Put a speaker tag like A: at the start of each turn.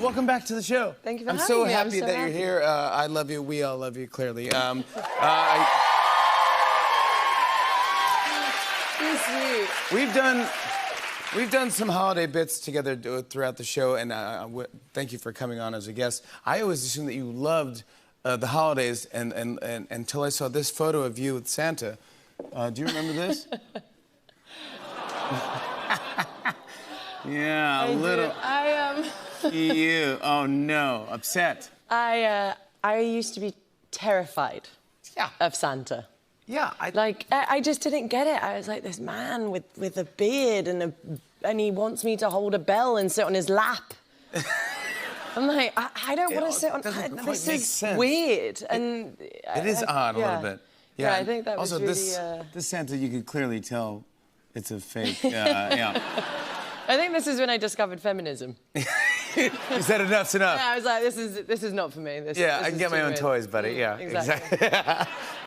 A: welcome back to the show.
B: Thank you for
A: I'm
B: having
A: so
B: me.
A: happy that you're here. I love you. We all love you, clearly. We've done some holiday bits together throughout the show, and thank you for coming on as a guest. I always assumed that you loved the holidays, and until I saw this photo of you with Santa. Do you remember this? Yeah, a little. You. Oh no, upset.
B: I used to be terrified.
A: Yeah.
B: Of Santa.
A: Yeah,
B: I just didn't get it. I was like, this man with a beard and he wants me to hold a bell and sit on his lap. I'm like, I don't want to sit on. This is weird, and
A: it is odd a little bit.
B: Yeah, I think that was
A: also
B: really.
A: This Santa, you could clearly tell it's a fake. Yeah.
B: I think this is when I discovered feminism.
A: You said enough's enough.
B: Yeah, I was like, this is not for me.
A: I can get my own toys, buddy. Yeah,
B: exactly.